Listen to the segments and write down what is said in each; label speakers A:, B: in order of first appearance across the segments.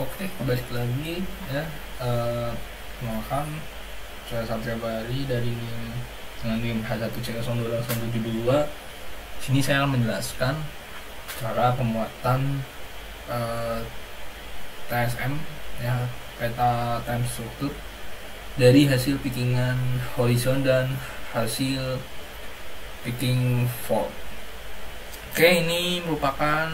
A: Oke, balik lagi ya. Perkenalkan, saya Satria Bari dari NIM H1C0272. Sini saya akan menjelaskan cara pembuatan TSM ya, peta time struktur dari hasil pickingan horizon dan hasil picking fault. Oke, ini merupakan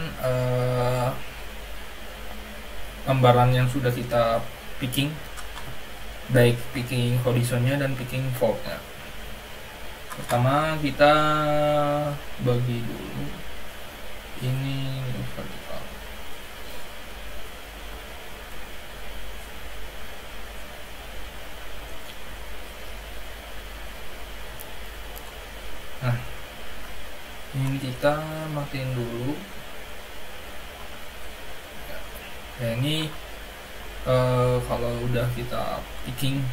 A: gambaran yang sudah kita picking, baik picking horizonnya dan picking faultnya. Pertama kita bagi dulu ini vertikal. Nah, ini kita matiin dulu. Ya, ini kalau udah kita picking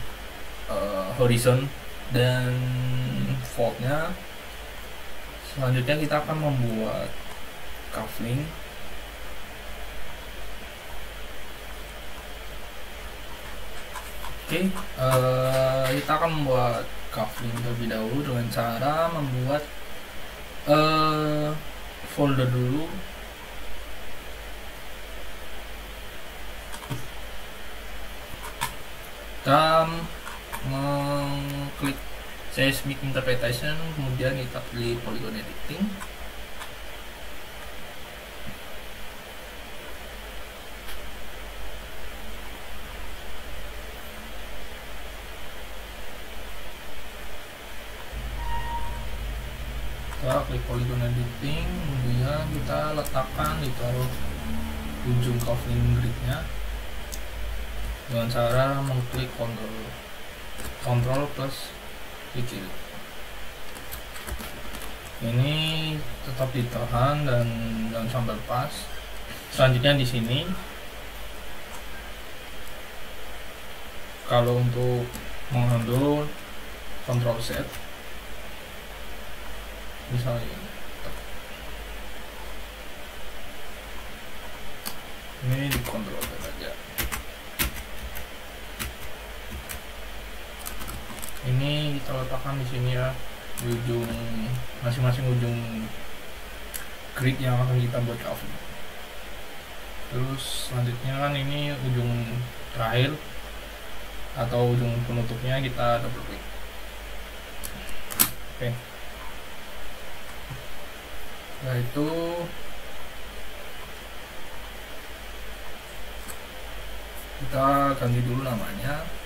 A: horizon dan faultnya, selanjutnya kita akan membuat cufflink. Oke, kita akan membuat cufflink terlebih dahulu dengan cara membuat folder dulu. Kita mengklik seismic interpretation, kemudian kita pilih polygon editing. Kita klik polygon editing, kemudian kita letakkan, ditaruh ujung cufflink gridnya dengan cara mengklik Ctrl plus klik kiri. Ini tetap ditahan dan jangan sampai lepas. Selanjutnya di sini, kalau untuk menghandle Ctrl Z, misalnya ini di Ctrl Z aja. Ini kita letakkan di sini ya, di ujung masing-masing ujung grid yang akan kita buat cover. Terus selanjutnya kan ini ujung terakhir atau ujung penutupnya kita double klik. Oke. Nah itu kita ganti dulu namanya.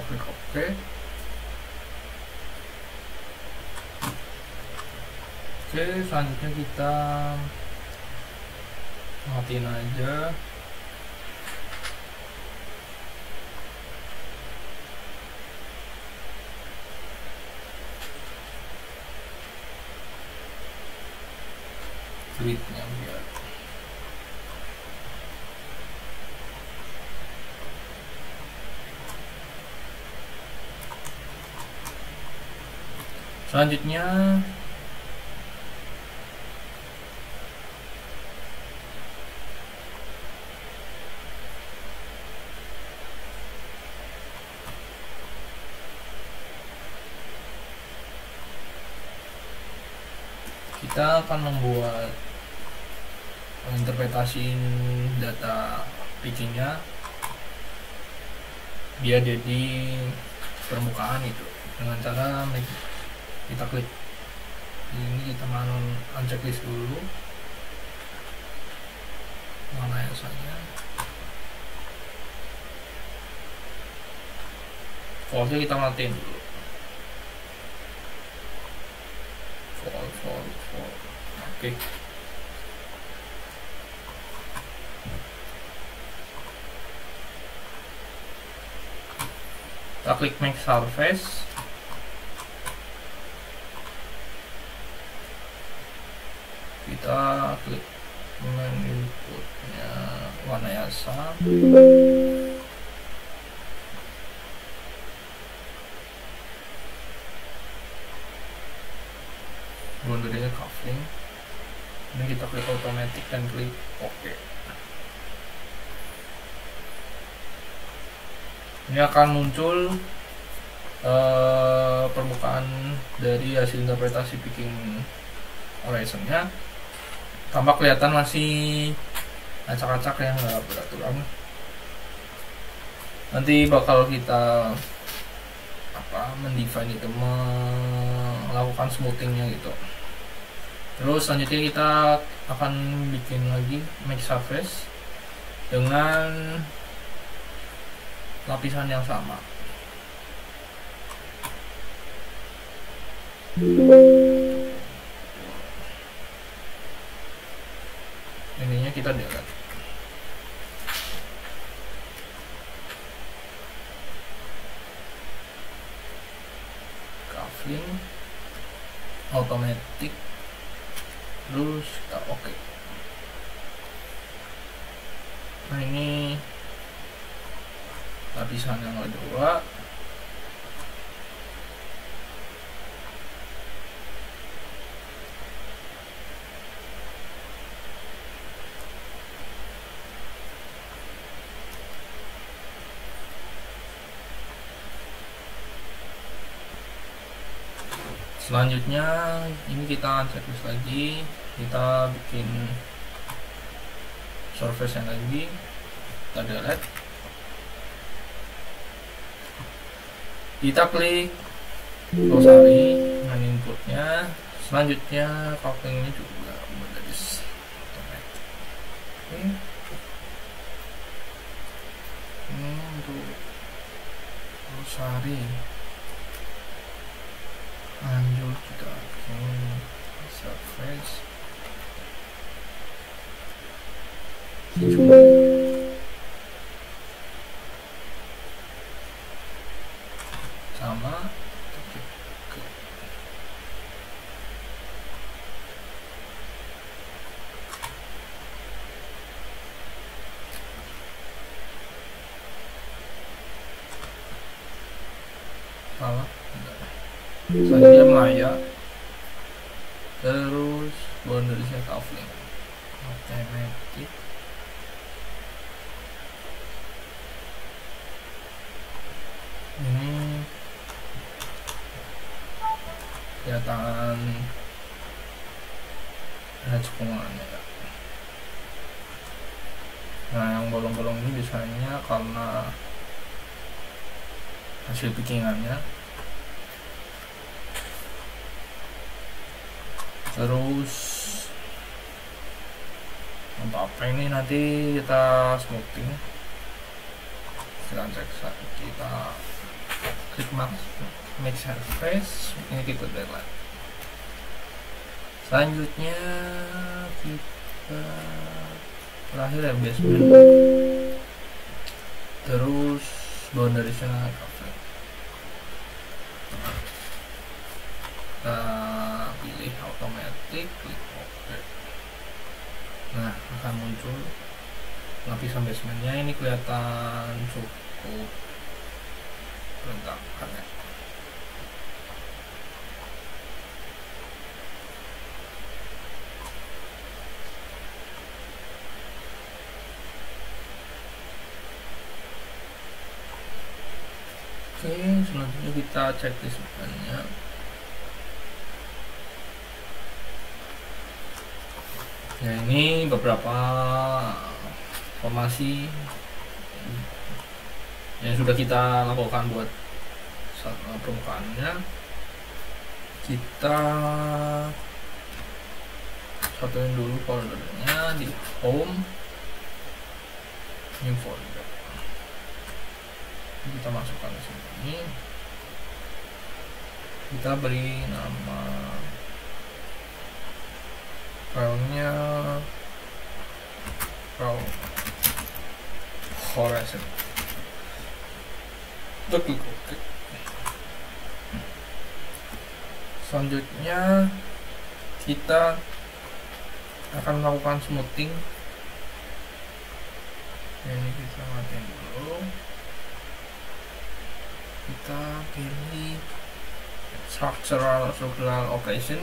A: Klik OK. Oke, selanjutnya kita matiin aja. Gridnya biar selanjutnya kita akan membuat interpretasi data pickingnya dia jadi permukaan itu dengan cara kita klik ini, kita unchecklist dulu mana yang saja. Voltnya kita matiin dulu. Volt. Oke. Kita klik make surface. Kita klik inputnya warna asam. Boundary-nya coupling. Ini kita klik automatic dan klik OK. Ini akan muncul permukaan dari hasil interpretasi picking horizon-nya. Tampak kelihatan masih acak-acak yang nggak beraturan. Nanti bakal kita mendefine itu, melakukan smoothingnya gitu. Terus selanjutnya kita akan bikin lagi make surface dengan lapisan yang sama. Ininya kita delete. Coupling, automatic, terus kita oke. Nah ini lapisan yang kedua. Selanjutnya ini kita checklist lagi, kita bikin surface yang lagi, kita delete, kita klik glossary dengan inputnya. Selanjutnya couplingnya juga dari automatic. Oke. Ini untuk glossary. Lanjut kita bikin surface sama salah. Selanjutnya Maya, terus boundary-nya coupling, automatic, ini kelihatan ada cekungannya ya. Nah yang bolong-bolong ini biasanya karena hasil pickingannya. Terus untuk apa ini nanti kita smoothing. Kita cek, kita klik make surface, ini kita delete. Selanjutnya kita terakhir ya basement, terus boundary-nya cover. Kita pilih automatic, klik OK. Nah akan muncul lapisan basementnya. Ini kelihatan cukup berantakan ya. Oke, selanjutnya kita cek di sebenarnya. Ya ini beberapa formasi yang sudah kita lakukan buat permukaannya. Kita satuin dulu foldernya di home, new folder. kita masukkan ke sini, kita beri nama filenya Horizon. Kita klik OK. Selanjutnya kita akan melakukan smoothing. Ini kita matiin dulu, kita pilih structural circular operation,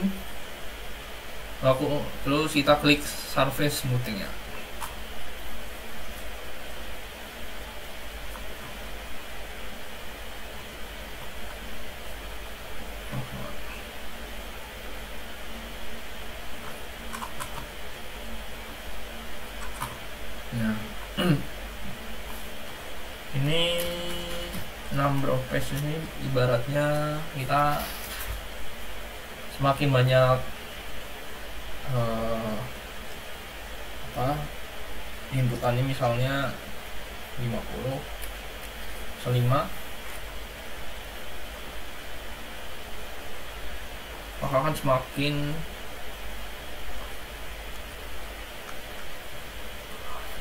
A: lalu terus kita klik surface smoothing ya. Ini number of pages ini ibaratnya kita semakin banyak inputannya, misalnya 50 5, maka akan semakin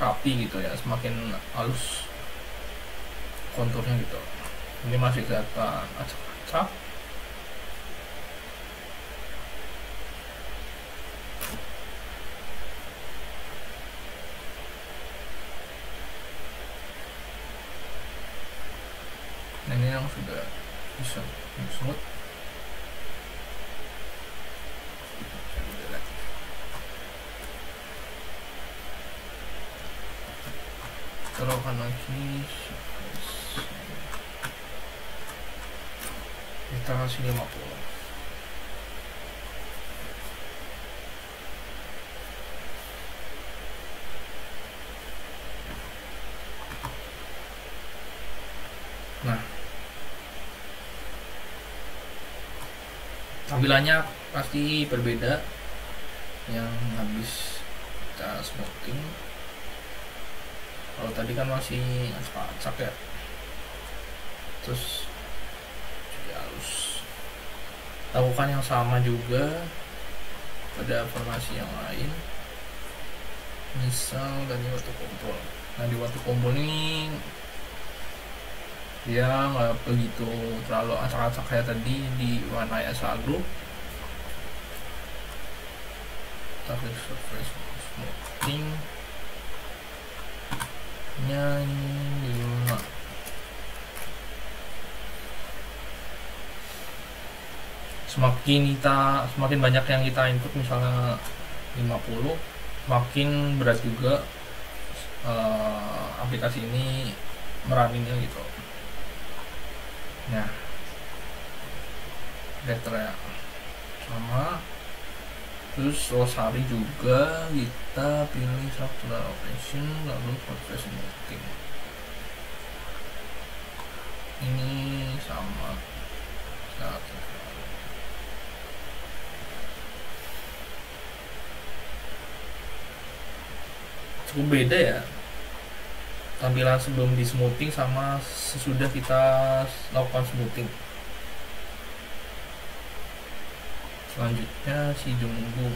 A: rapi gitu ya, semakin halus konturnya gitu. Ini masih kelihatan acak-acak. Nah, ini yang sudah bisa smooth. Taruhkan lagi, kita kasih 50. Nah, tampilannya pasti berbeda yang habis kita smoothing. Kalau tadi kan masih acak-acak ya, terus jadi halus. Lakukan yang sama juga pada formasi yang lain, misal dari waktu kumpul. Nah, di waktu kumpul ini dia nggak begitu terlalu acak-acak kayak tadi di warna Asagro. Tapi surface smoothing nya 5. Semakin banyak yang kita input, misalnya 50, semakin berat juga aplikasi ini meraninnya gitu. Nah, letternya sama. Terus Rosari juga kita pilih structural operation, lalu surface smoothing. Ini sama. Cukup beda ya tampilan sebelum di smoothing sama sesudah kita lakukan smoothing. Selanjutnya si Junggu.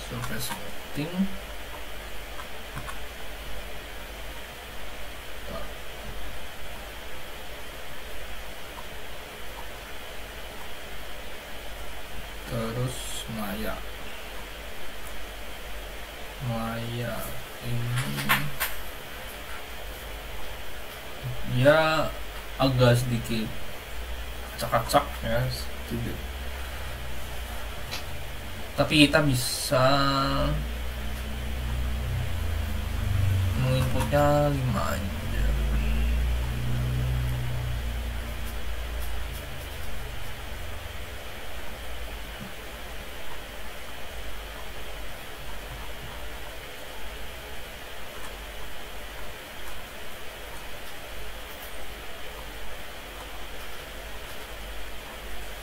A: Surface smoothing. Terus Maya ini dia agak sedikit acak-acak ya, sedikit. Tapi kita bisa menginputnya 5 aja.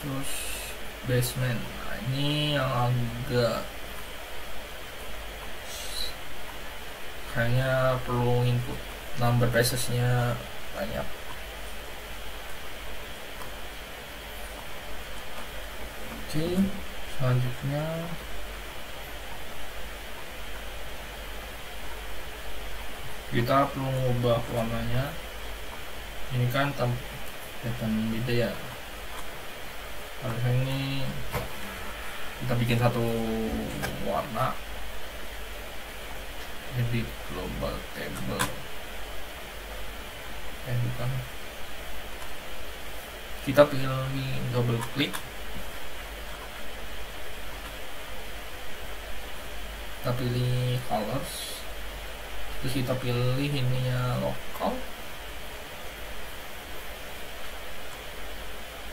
A: Terus basement, nah ini yang agak kayaknya perlu input number passes-nya banyak. Oke, selanjutnya kita perlu mengubah warnanya. Ini kan kelihatan beda ya. Harusnya ini kita bikin satu warna. Edit global table. Bukan. Kita pilih double klik. Kita pilih colors. Terus kita pilih ininya lokal.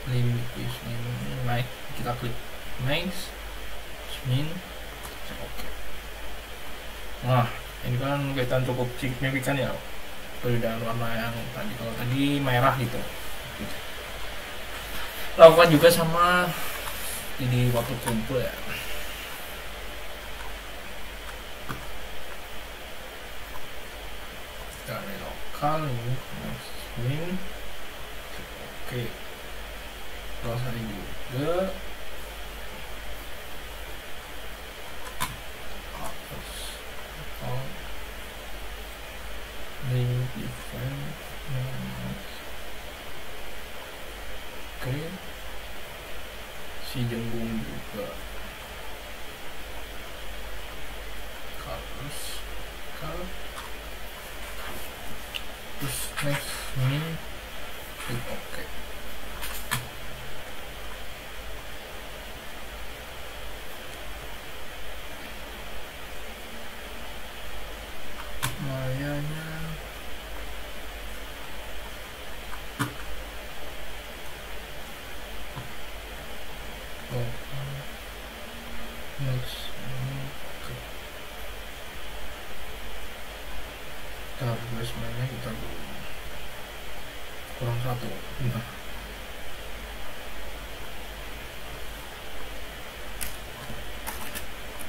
A: Limit is naik. Kita klik max. Min. Oke. Nah, ini kan kelihatan cukup signifikan ya perbedaan warna yang tadi. Kalau tadi merah gitu. Lakukan juga sama di waktu kumpul ya. Dari lokal ini min. Oke. Terus ada juga link event. Oke, si jembung juga terus next ini oke. Layarnya next oke. Basementnya kita kurang satu. Nah,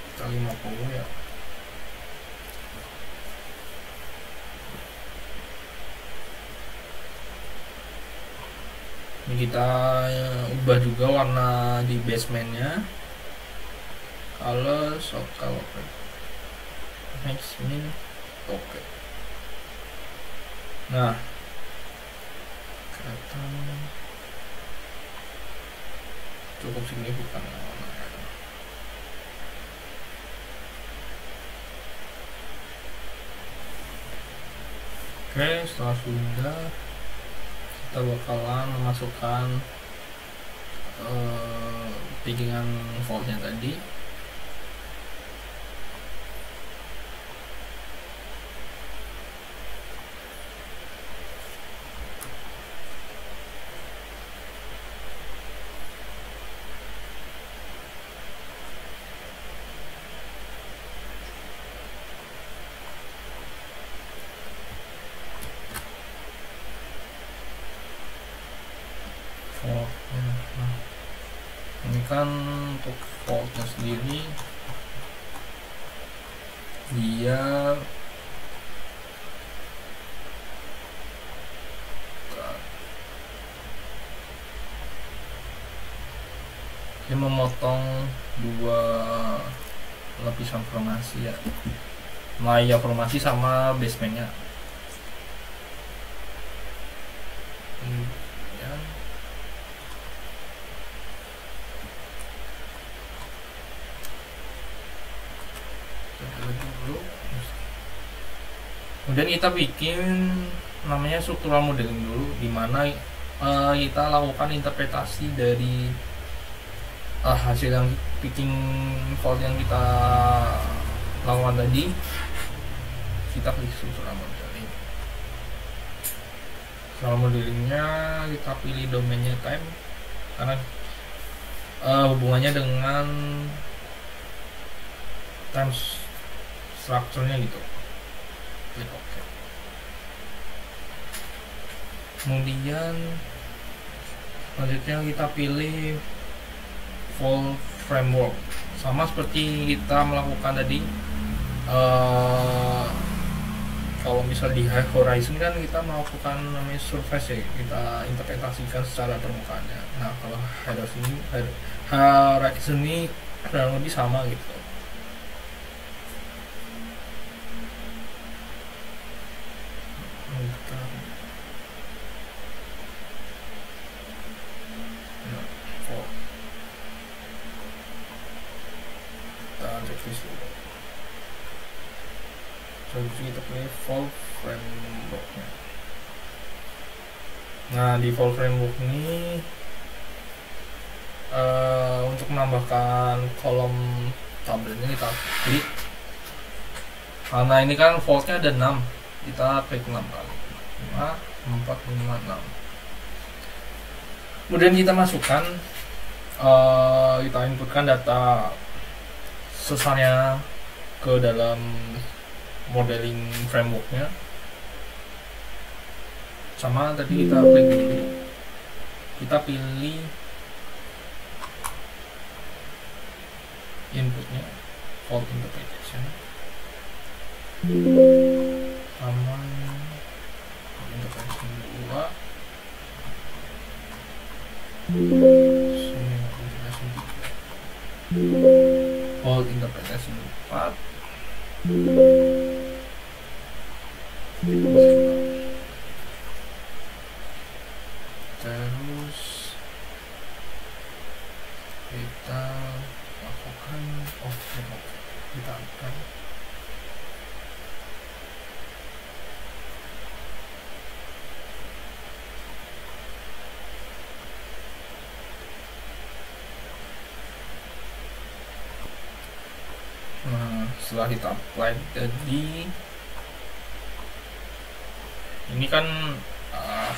A: kita 50 ya. Ini kita ubah juga warna di basementnya. Color lokal next min oke. Nah, kelihatan cukup signifikan warnanya. Oke, setelah sudah kita bakalan memasukkan piggingan voltnya tadi. Ini kan untuk voltnya sendiri dia memotong dua lapisan formasi ya, maya formasi sama basementnya. Kemudian kita bikin namanya struktural modeling dulu, dimana kita lakukan interpretasi dari hasil yang picking fault yang kita lakukan tadi. Kita klik struktural modeling. Struktural modelingnya kita pilih domainnya time karena hubungannya dengan time structure-nya gitu. Klik OK. Kemudian selanjutnya kita pilih full framework, sama seperti kita melakukan tadi misal di horizon kan kita melakukan namanya surface ya, kita interpretasikan secara permukaannya. Nah kalau horizon ini kurang lebih sama gitu. Kita pilih Evolve frameworknya. Nah di Evolve framework ini untuk menambahkan kolom tabelnya kita klik, karena ini kan voltnya ada 6, kita klik 6 kali, 5, 4, 5, 6. Kemudian kita masukkan, kita inputkan data sesarnya ke dalam modeling frameworknya. Sama tadi kita klik dulu, kita pilih inputnya fault interpretation sama fault interpretation 2, fault interpretation 4, terus kita lakukan kita akan setelah kita apply tadi, ini kan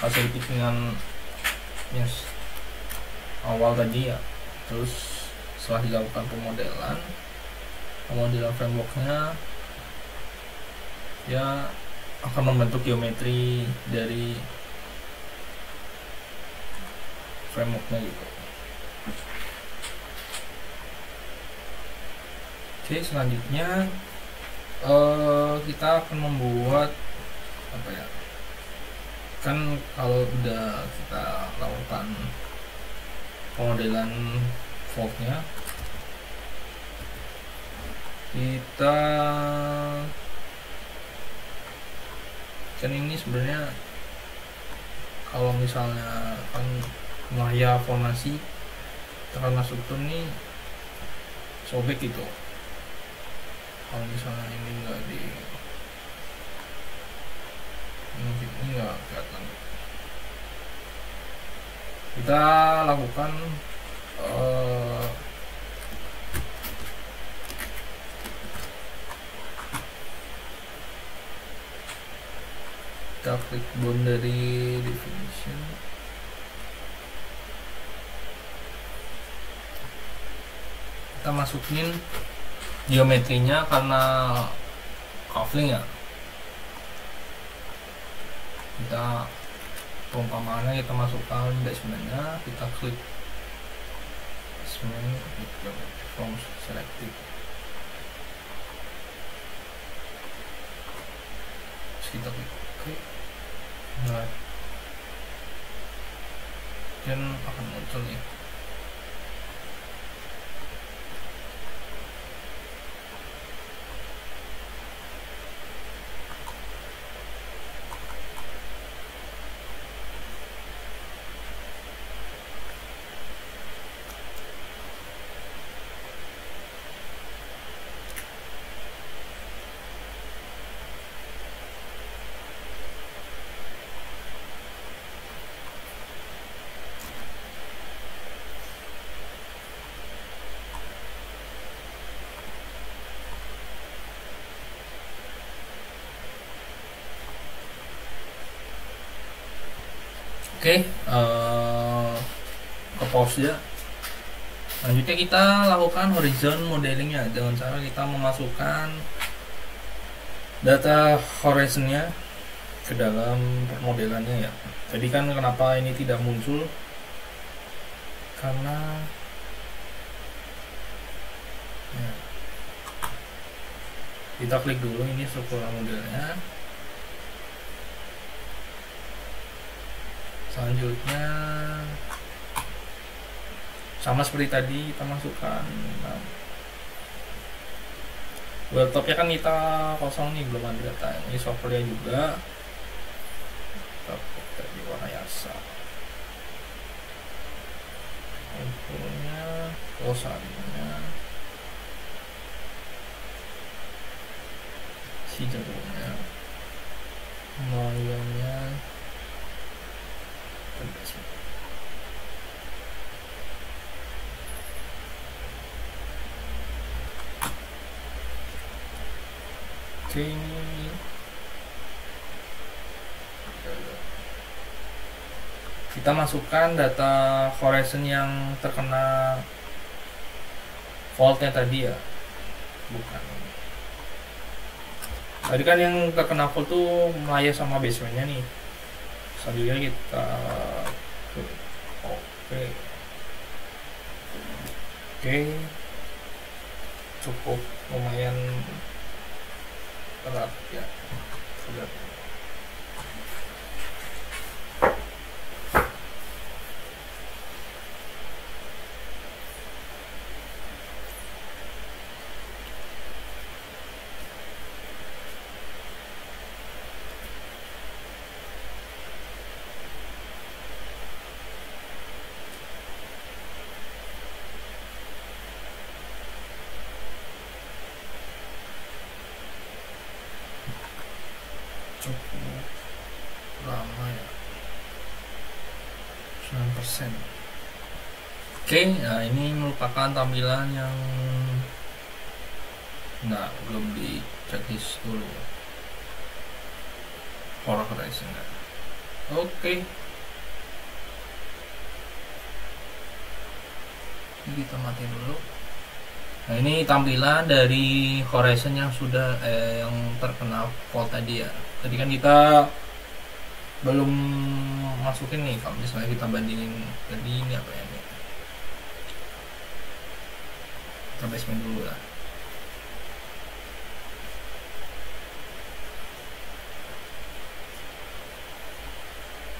A: hasil fittingan yes, awal tadi ya. Terus setelah dilakukan pemodelan frameworknya ya akan membentuk geometri dari frameworknya gitu. Oke, selanjutnya kita akan membuat apa ya, kan kalau udah kita lakukan pemodelan voltnya, kita kan ini sebenarnya kalau misalnya kan wilayah formasi tekanan struktur nih sobek gitu. Kalau misalnya ini enggak ini enggak kelihatan. Kita lakukan kita klik boundary definition, kita masukin geometrinya karena coupling ya. Kita perumpamaannya kita masukkan basementnya, kita klik basement from selected, terus kita klik OK. Nah, dan akan muncul nih. Oke, ke pause ya. Selanjutnya kita lakukan horizon modelingnya dengan cara kita memasukkan data horizonnya ke dalam permodelannya ya. Jadi kan kenapa ini tidak muncul, karena ya, kita klik dulu ini struktural modelnya, Selanjutnya sama seperti tadi, kita masukkan laptopnya kan kita kosong nih, belum ada data. Ini softwarenya juga kita di warna yasa, infonya, kosannya, si jagonya, layarnya, oke. Ini kita masukkan data Horizon yang terkena faultnya tadi ya, bukan tadi kan yang terkena fault tuh Maya sama basementnya nih. Selanjutnya kita oke, cukup lumayan berat ya, sudah. Cukup lama ya, 9%. Oke, nah ini merupakan tampilan yang belum di checklist dulu Horizon. Oke, ini kita matiin dulu. Nah, ini tampilan dari Horizon yang sudah yang terkena fault tadi ya. Tadi kan kita belum masukin nih, kalau misalnya kita bandingin tadi ini apa ya nih, kita basement dulu lah.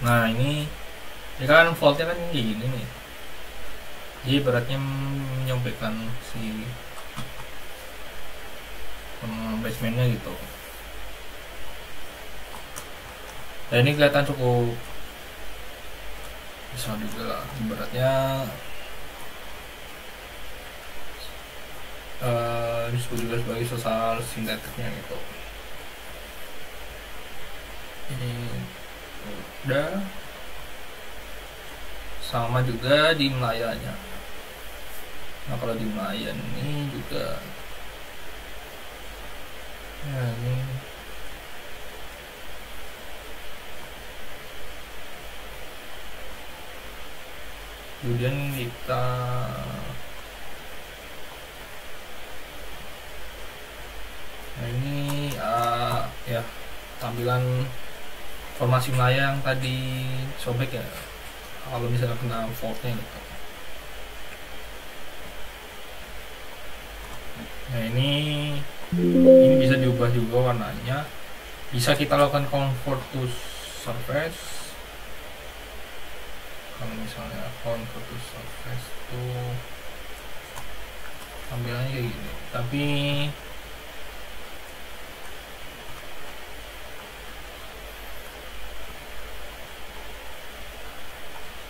A: Nah ini kan faultnya kan gini nih, jadi beratnya menyobekan si basementnya gitu. Dan ini kelihatan cukup besar juga lah beratnya, disebut juga sebagai sesar sintetiknya gitu. Ini udah sama juga di melayanya. Nah kalau di Melayan ini juga ya, ini kemudian kita ini ya tampilan formasi Maya yang tadi sobek ya, kalau misalnya kena faultnya gitu. Nah ini bisa diubah juga warnanya, bisa kita lakukan convert to surface. Kalau misalnya convert to surface tuh tampilannya kayak gini, tapi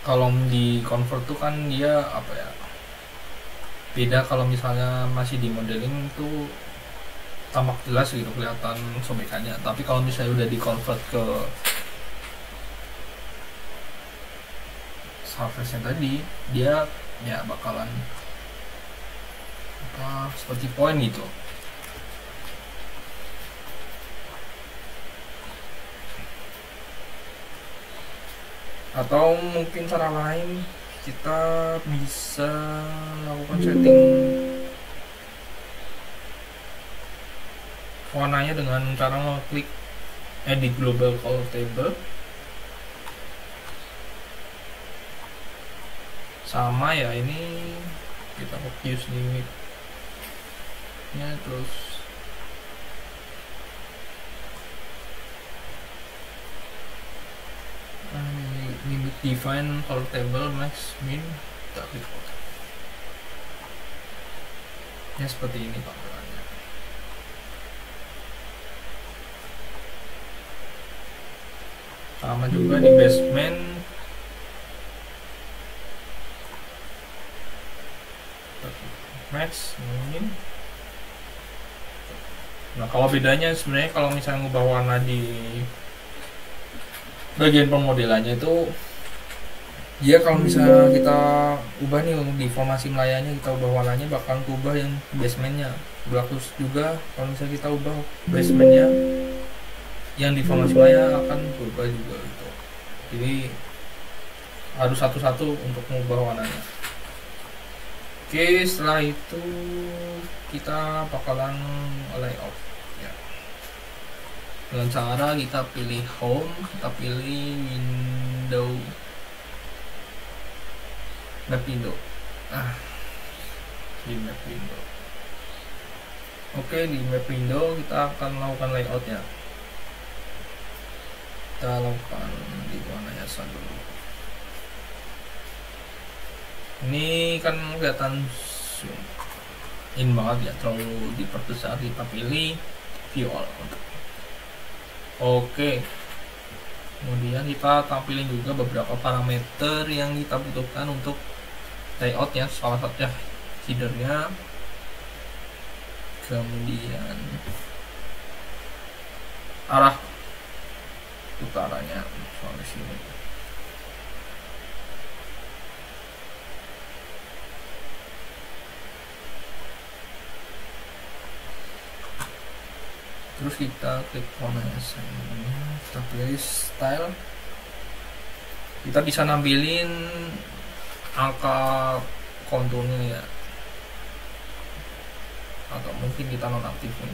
A: kalau di convert tuh kan dia apa ya, beda kalau misalnya masih di modeling tuh tampak jelas gitu kelihatan sobekannya, tapi kalau misalnya udah di convert ke surface nya tadi, dia ya bakalan apa seperti poin gitu. Atau mungkin cara lain, kita bisa lakukan setting warnanya dengan cara mengklik edit global color table, sama ya ini kita use limit nya, terus limit define for table max min, kita klik OK. Ya seperti ini tampilannya. Sama juga di basement. Max min. Nah kalau bedanya sebenarnya kalau misalnya ngubah warna di bagian pemodelannya itu, dia kalau misalnya kita ubah nih di formasi melayanya, kita ubah warnanya bakal ubah yang basementnya. Berlaku juga kalau misalnya kita ubah basementnya, yang di formasi melaya akan berubah juga gitu. Jadi harus satu-satu untuk mengubah warnanya. Oke, setelah itu kita bakalan layout ya. Dengan cara kita pilih home, kita pilih map window. Di map window. Oke, di map window kita akan melakukan layoutnya. Kita lakukan di warna hiasan dulu. Ini kan kelihatan in banget ya, terlalu diperbesar. Kita pilih view all. Oke, kemudian kita tampilin juga beberapa parameter yang kita butuhkan untuk layout ya. Salah satunya headernya, kemudian arah utaranya sampai sini. Terus kita klik warna hiasannya, kita pilih style. Kita bisa nampilin angka konturnya ya, atau mungkin kita nonaktifin.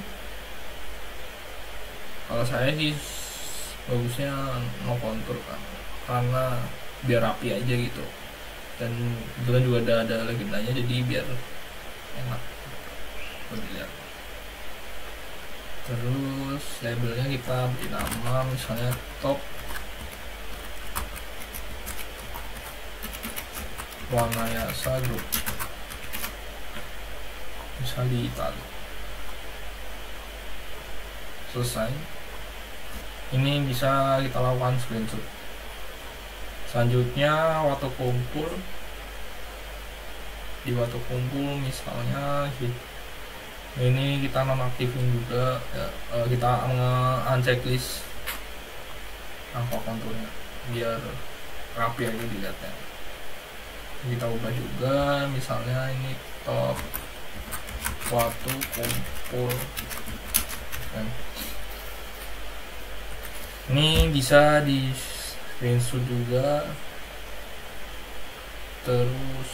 A: Kalau saya sih bagusnya no kontur kan, karena biar rapi aja gitu, dan kebetulan juga ada legendanya, jadi biar enak dilihat. Terus labelnya kita beri nama misalnya top warna hiasan grup, misal di Itali. Selesai. Ini bisa kita lakukan screenshot. Selanjutnya waktu kumpul, di waktu kumpul misalnya ini kita nonaktifin juga ya, kita unchecklist angka konturnya biar rapi aja dilihatnya. Kita ubah juga misalnya ini top waktu kumpul. Ini bisa di screenshot juga. Terus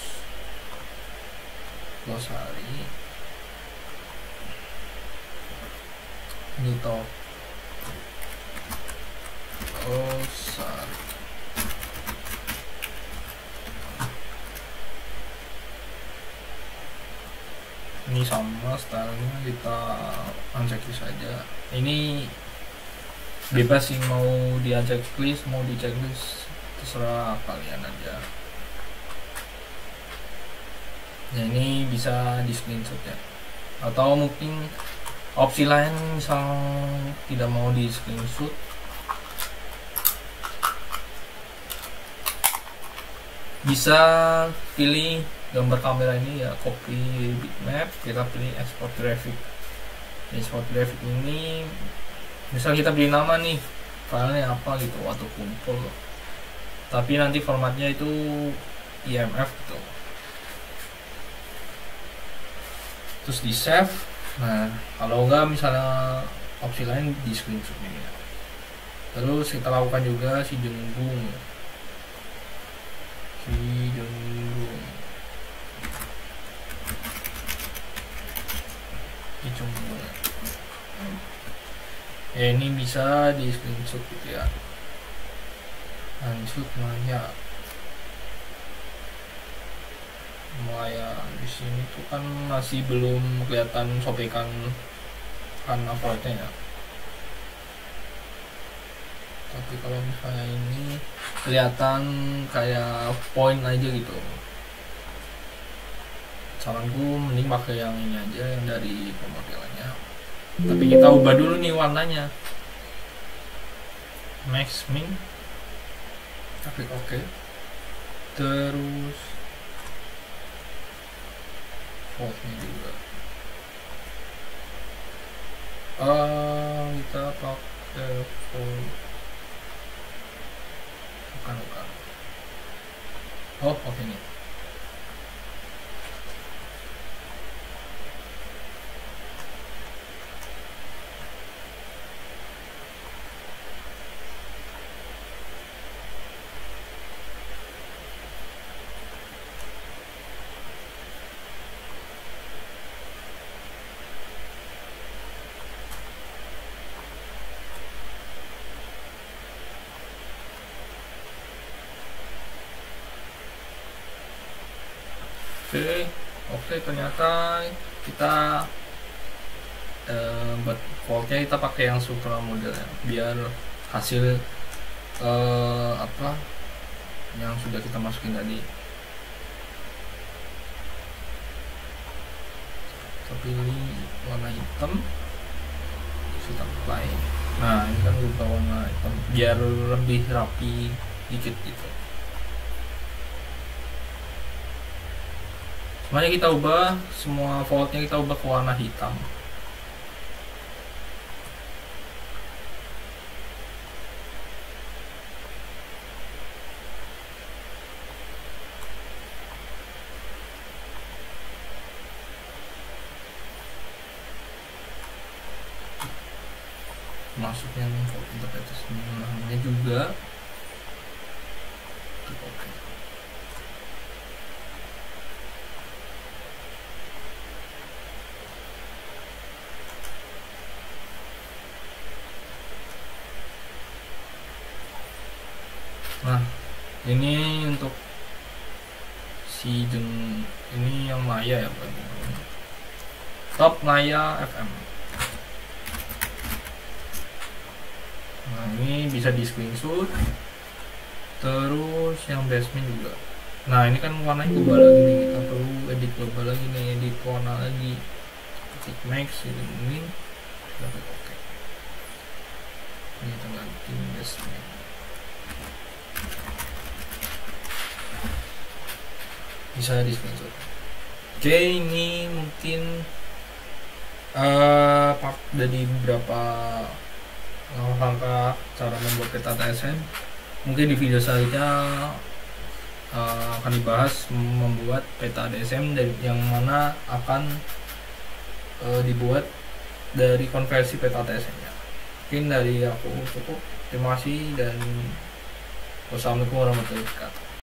A: glossary ini top glossary. Ini sama stylenya, kita unchecklist saja. Ini bebas sih, mau di unchecklist mau di checklist, terserah kalian aja. Nah ini bisa di screenshot ya, atau mungkin opsi lain misal tidak mau di screenshot, bisa pilih gambar kamera ini ya, copy bitmap, kita pilih export graphic. Export graphic ini misal kita beri nama nih, filenya apa gitu waktu kumpul, tapi nanti formatnya itu IMF gitu. Terus di save. Nah kalau enggak misalnya opsi lain di screenshot ini ya. Terus kita lakukan juga si jenggung ya, ini bisa di screenshot gitu ya. Lanjut Maya di sini tuh kan masih belum kelihatan sobekan kan uploadnya ya. Tapi kalau misalnya ini kelihatan kayak point aja gitu, saranku mending pakai yang ini aja, yang dari pemodelannya. Tapi kita ubah dulu nih warnanya, max min, klik oke. Terus fontnya juga kita pakai font bukan oke nih. Oke, ternyata kita buat fontnya kita pakai yang Supra model ya, biar hasil apa yang sudah kita masukin tadi. Kita pilih warna hitam, kita apply. Nah, ini kan berubah warna hitam biar lebih rapi dikit gitu. Semuanya kita ubah, semua fontnya kita ubah ke warna hitam. Masuk yang font interpretasi namanya juga. Oke. Nah, ini untuk si ini yang Maya ya, top Maya FM. Nah, ini bisa di screenshot. Terus yang basement juga. Nah, ini kan warnanya global lagi nih, kita perlu edit global lagi nih, edit warna lagi. Klik max ini kita klik oke. Ini kita ganti basement. Bisa di screenshot. Oke, ini mungkin part dari beberapa langkah cara membuat peta TSM. Mungkin di video selanjutnya akan dibahas membuat peta TSM yang mana akan dibuat dari konversi peta TSM nya. Mungkin dari aku cukup. Terima kasih dan wassalamualaikum warahmatullahi wabarakatuh.